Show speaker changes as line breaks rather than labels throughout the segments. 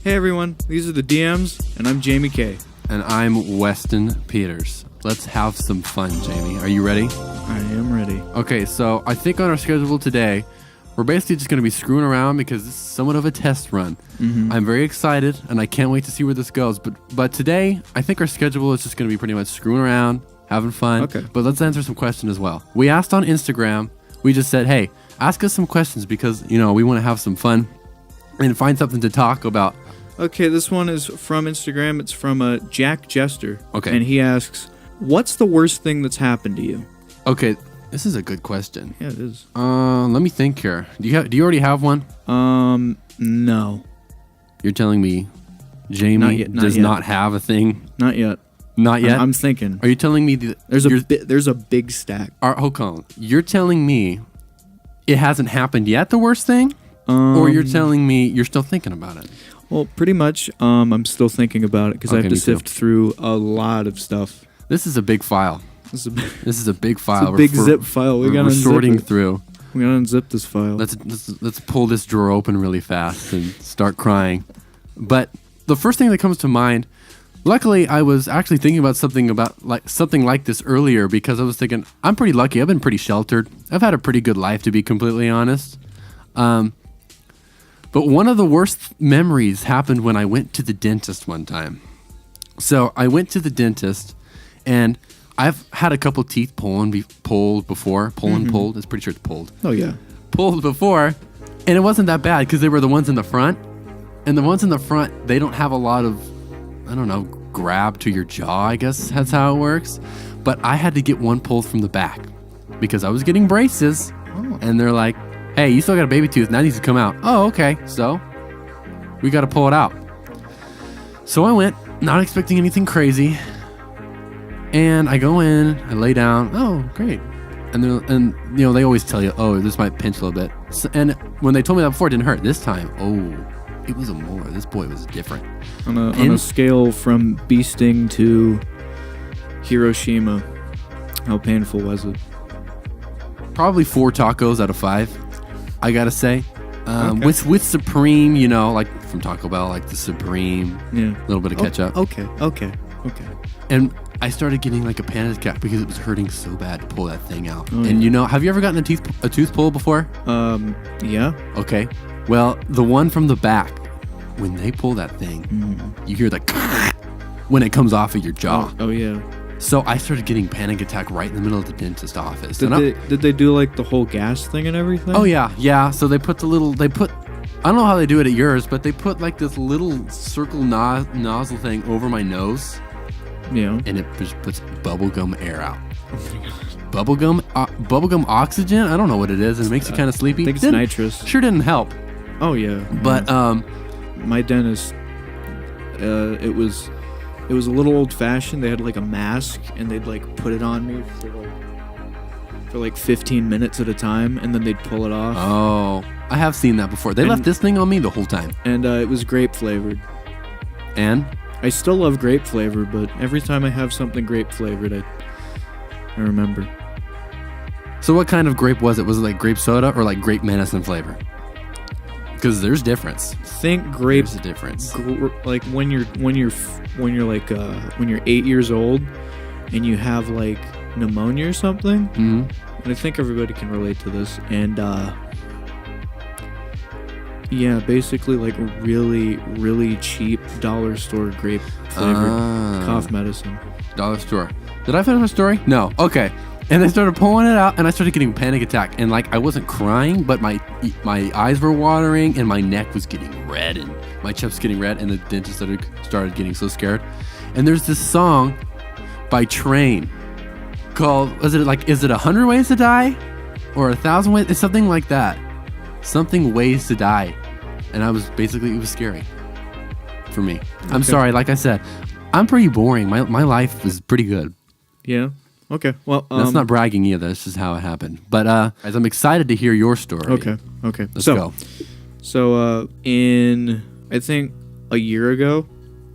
Hey everyone, these are the DMs, and I'm Jamie K.
And I'm Westin Peters. Let's have some fun, Jamie. Are you ready?
I am ready.
Okay, so I think on our schedule today, we're basically just going to be screwing around because this is somewhat of a test run. Mm-hmm. I'm very excited, and I can't wait to see where this goes. But today, I think our schedule is just going to be pretty much screwing around, having fun.
Okay.
But let's answer some questions as well. We asked on Instagram, we just said, hey, ask us some questions because, you know, we want to have some fun and find something to talk about.
Okay, this one is from Instagram. It's from Jack Jester.
Okay.
And he asks, what's the worst thing that's happened to you?
Okay, this is a good question.
Yeah, it is.
Let me think here. Do you already have one?
No.
You're telling me Jamie does not have a thing?
Not yet.
Not yet?
I'm thinking.
Are you telling me
there's a big stack?
Hold on. You're telling me it hasn't happened yet, the worst thing? Or you're telling me you're still thinking about it?
Well, pretty much. I'm still thinking about it because I have to sift through a lot of stuff.
This is a big file. This is a big file.
It's a big zip file.
We're sorting through.
We gotta unzip this file.
Let's pull this drawer open really fast and start crying. But the first thing that comes to mind, luckily, I was actually thinking about something like this earlier because I was thinking I'm pretty lucky. I've been pretty sheltered. I've had a pretty good life, to be completely honest. But one of the worst memories happened when I went to the dentist one time. So I went to the dentist, and I've had a couple teeth pulled before. Pulled. It's pretty sure it's pulled.
Oh, yeah.
Pulled before, and it wasn't that bad because they were the ones in the front. And the ones in the front, they don't have a lot of, grab to your jaw, I guess that's how it works. But I had to get one pulled from the back because I was getting braces. Oh. And they're like, hey, you still got a baby tooth. Now it needs to come out. Oh, okay. So we got to pull it out. So I went, not expecting anything crazy. And I go in, I lay down. Oh, great. And they always tell you, oh, this might pinch a little bit. So, and when they told me that before, it didn't hurt. This time, it was a more. This boy was different.
On a scale from bee sting to Hiroshima, how painful was it?
Probably 4 tacos out of 5. I gotta say,
Okay.
with Supreme, like from Taco Bell, like the Supreme, a little bit of ketchup.
Okay.
And I started getting like a panic attack because it was hurting so bad to pull that thing out.
Oh,
and have you ever gotten a tooth pulled before?
Yeah.
Okay. Well, the one from the back, when they pull that thing, you hear the when it comes off of your jaw.
Oh yeah.
So I started getting panic attack right in the middle of the dentist office.
Did they do like the whole gas thing and everything?
Oh yeah. So they put I don't know how they do it at yours, but they put like this little circle nozzle thing over my nose.
Yeah.
And it just puts bubblegum air out. Bubblegum oxygen? I don't know what it is, and it makes you kind of sleepy.
I think it's nitrous.
Sure didn't help.
Oh yeah.
But
my dentist, it was a little old fashioned. They had like a mask, and they'd like put it on me for like 15 minutes at a time, and then they'd pull it off.
Oh, I have seen that before. They left this thing on me the whole time.
And it was grape flavored.
And
I still love grape flavor, but every time I have something grape flavored, I remember.
So what kind of grape was it? Was it like grape soda or like grape medicine flavor? Because there's difference.
Think grape.
There's a difference.
Like when you're 8 years old and you have like pneumonia or something.
Mm-hmm.
And I think everybody can relate to this. And yeah, basically like really, really cheap dollar store grape flavored cough medicine.
Dollar store. Did I finish my story? No. Okay. And they started pulling it out, and I started getting a panic attack. And like I wasn't crying, but my eyes were watering, and my neck was getting red, and my chest getting red, and the dentist started getting so scared. And there's this song by Train called is it 100 Ways to Die or 1,000 Ways? It's something like that. Something Ways to Die. And it was scary for me. Okay. I'm sorry, like I said, I'm pretty boring. My life is pretty good.
Yeah. Okay. Well,
that's not bragging either. That's just how it happened. But as I'm excited to hear your story.
Okay.
Let's go.
So in I think a year ago,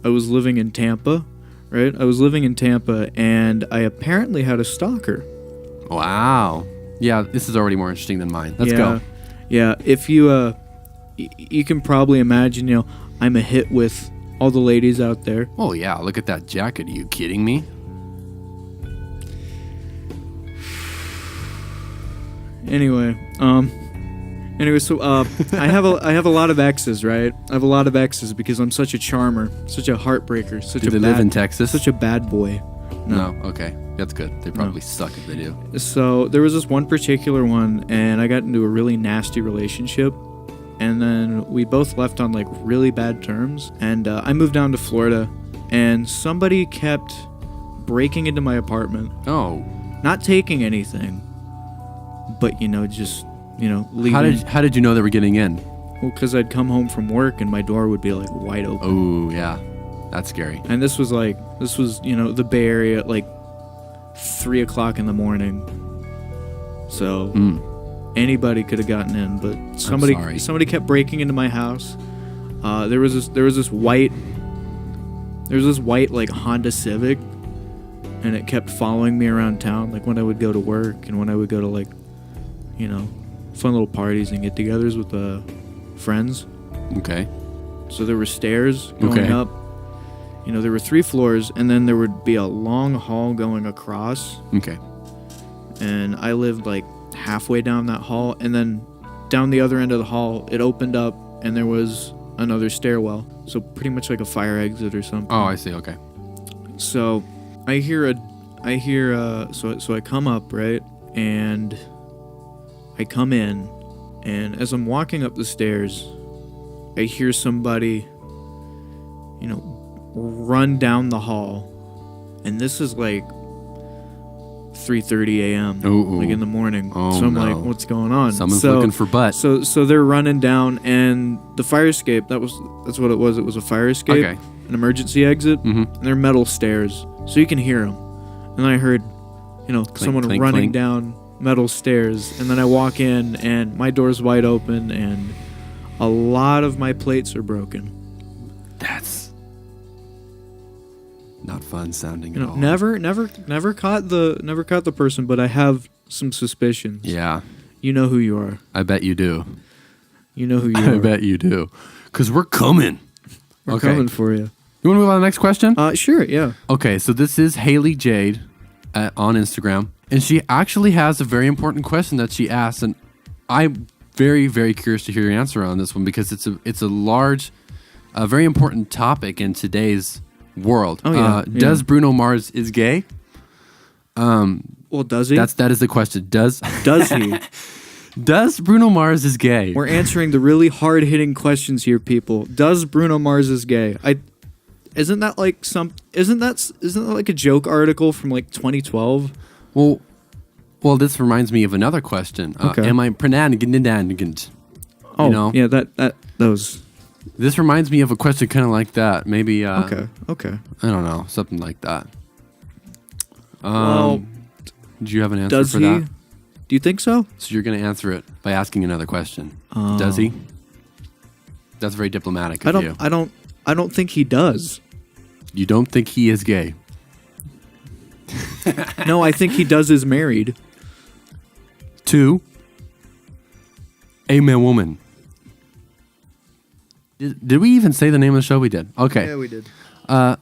I was living in Tampa, right? I was living in Tampa, and I apparently had a stalker.
Wow. Yeah, this is already more interesting than mine. Let's go.
Yeah. If you you can probably imagine, I'm a hit with all the ladies out there.
Oh, yeah. Look at that jacket. Are you kidding me?
Anyway, so I have a lot of exes, right? I have a lot of exes because I'm such a charmer, such a heartbreaker,
Do they live in Texas?
such a bad boy.
No. Okay. That's good. They probably suck if they do.
So there was this one particular one, and I got into a really nasty relationship, and then we both left on like really bad terms, and I moved down to Florida, and somebody kept breaking into my apartment.
Oh.
Not taking anything, but just leaving.
How did you know they were getting in?
Well, because I'd come home from work and my door would be like wide open.
Oh, yeah. That's scary.
And this was the Bay Area at like 3 o'clock in the morning. So anybody could have gotten in, but somebody kept breaking into my house. There was this white like Honda Civic, and it kept following me around town, like when I would go to work and when I would go to like, fun little parties and get-togethers with friends.
Okay.
So there were stairs going up. There were 3 floors, and then there would be a long hall going across.
Okay.
And I lived like halfway down that hall, and then down the other end of the hall, it opened up, and there was another stairwell. So pretty much like a fire exit or something.
Oh, I see. Okay.
So so I come up, right? And I come in, and as I'm walking up the stairs, I hear somebody, run down the hall, and this is like 3:30 a.m. like in the morning.
Oh,
so I'm
no.
like, what's going on?
Someone's looking for butt.
So they're running down, and the fire escape, that's what it was. It was a fire escape, an emergency exit, and they're metal stairs, so you can hear them. And then I heard, someone
clink,
running
clink.
down metal stairs, and then I walk in, and my door's wide open, and a lot of my plates are broken.
That's not fun sounding at all.
Never caught the person, but I have some suspicions.
Yeah.
You know who you are.
I bet you do.
You know who you are.
I bet you do. Because we're coming.
We're coming for you.
You want to move on to the next question?
Sure, yeah.
Okay, so this is Haley Jade on Instagram. And she actually has a very important question that she asked. And I'm very, very curious to hear your answer on this one because it's a large, very important topic in today's world.
Oh, yeah.
Does Bruno Mars is gay?
Well, does he?
That is the question. Does
he?
Does Bruno Mars is gay?
We're answering the really hard-hitting questions here, people. Does Bruno Mars is gay? Isn't that like a joke article from like 2012?
Well, this reminds me of another question.
Okay.
Am I pronounced?
Oh, yeah, that those.
This reminds me of a question kind of like that. Maybe.
Okay.
I don't know, something like that.
Well,
do you have an answer
does
for
he?
that?
Do you think so?
So you're going to answer it by asking another question. Does he? That's very diplomatic of you.
I don't think he does.
You don't think he is gay?
No, I think he does is married.
To a man woman. Did we even say the name of the show? We did. Okay.
Yeah, we did.
We're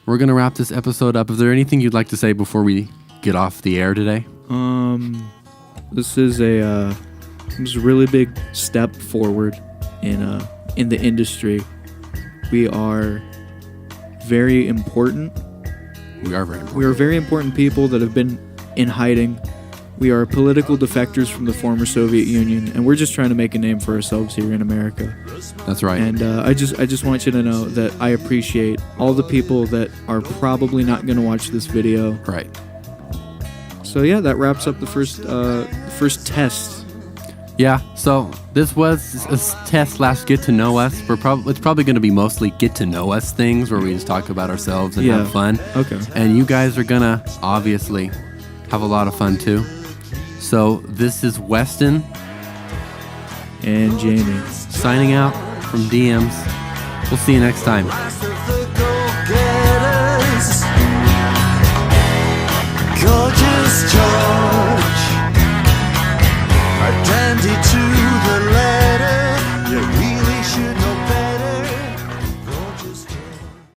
going to wrap this episode up. Is there anything you'd like to say before we get off the air today?
This is a really big step forward in the industry. We are very important.
We are very important.
We are very important people that have been in hiding. We are political defectors from the former Soviet Union, and we're just trying to make a name for ourselves here in America.
That's right.
And I just want you to know that I appreciate all the people that are probably not going to watch this video.
Right.
So yeah, that wraps up the first test.
Yeah. So this was a test / get to know us. It's probably going to be mostly get to know us things where we just talk about ourselves and have fun.
Okay.
And you guys are gonna obviously have a lot of fun too. So this is Westin
and Jamie
signing out from DMs. We'll see you next time.
Gorgeous George, a dandy to the letter, should know